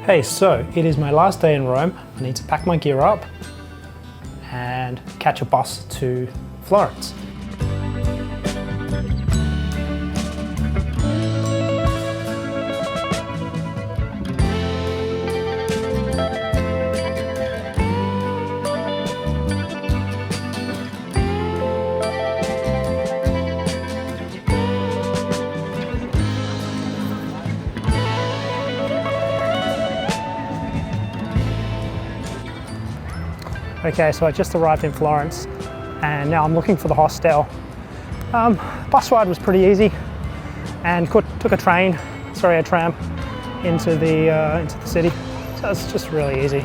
Hey, so it is my last day in Rome. I need to pack my gear up and catch a bus to Florence. Okay, so I just arrived in Florence and now I'm looking for the hostel. Bus ride was pretty easy and took a tram into the city. So it's just really easy.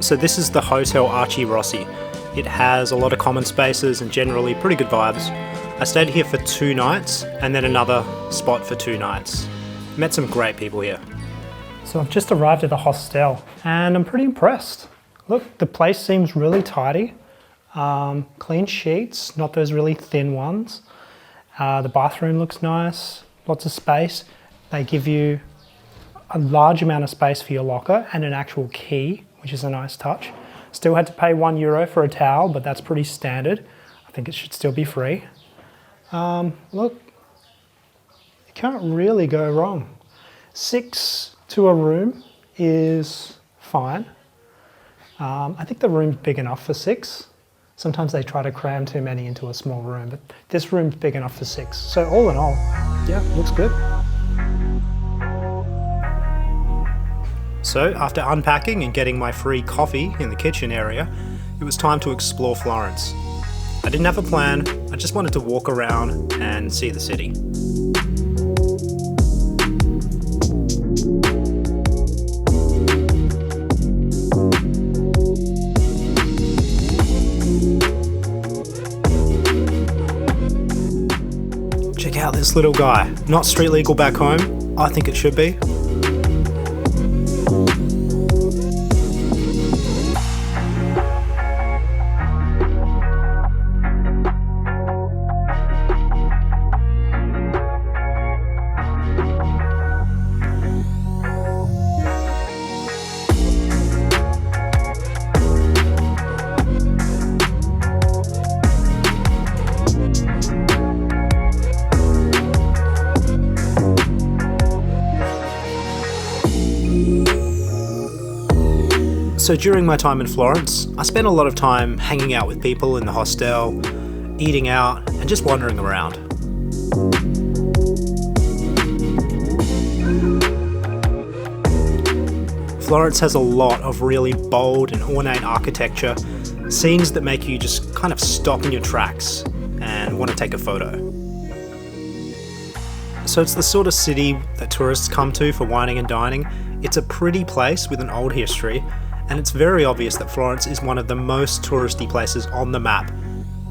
So this is the Hotel Archie Rossi. It has a lot of common spaces and generally pretty good vibes. I stayed here for 2 nights and then another spot for 2 nights. Met some great people here. So I've just arrived at the hostel and I'm pretty impressed. Look, the place seems really tidy. Clean sheets, not those really thin ones. The bathroom looks nice, lots of space. They give you a large amount of space for your locker and an actual key, which is a nice touch. Still had to pay €1 for a towel, but that's pretty standard. I think it should still be free. Look, you can't really go wrong. 6 to a room is fine. I think the room's big enough for 6. Sometimes they try to cram too many into a small room, but this room's big enough for 6. So all in all, yeah, looks good. So after unpacking and getting my free coffee in the kitchen area, it was time to explore Florence. I didn't have a plan, I just wanted to walk around and see the city. Check out this little guy. Not street legal back home, I think it should be. So during my time in Florence, I spent a lot of time hanging out with people in the hostel, eating out, and just wandering around. Florence has a lot of really bold and ornate architecture, scenes that make you just kind of stop in your tracks and want to take a photo. So it's the sort of city that tourists come to for wining and dining. It's a pretty place with an old history, and it's very obvious that Florence is one of the most touristy places on the map.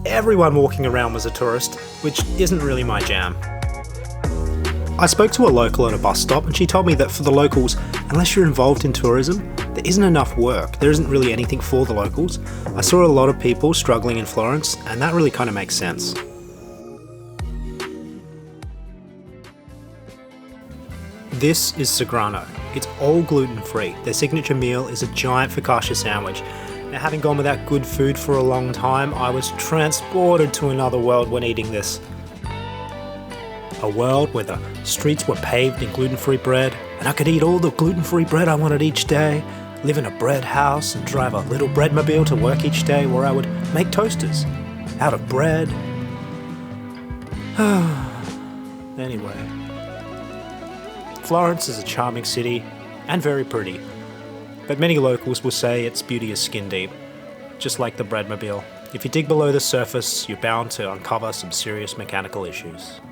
Everyone walking around was a tourist, which isn't really my jam. I spoke to a local at a bus stop and she told me that for the locals, unless you're involved in tourism, there isn't enough work. There isn't really anything for the locals. I saw a lot of people struggling in Florence, and that really kind of makes sense. This is Sagrano. It's all gluten-free. Their signature meal is a giant focaccia sandwich. Now, having gone without good food for a long time, I was transported to another world when eating this. A world where the streets were paved in gluten-free bread, and I could eat all the gluten-free bread I wanted each day, live in a bread house and drive a little breadmobile to work each day where I would make toasters out of bread. Anyway. Florence is a charming city and very pretty, but many locals will say its beauty is skin deep, just like the breadmobile. If you dig below the surface, you're bound to uncover some serious mechanical issues.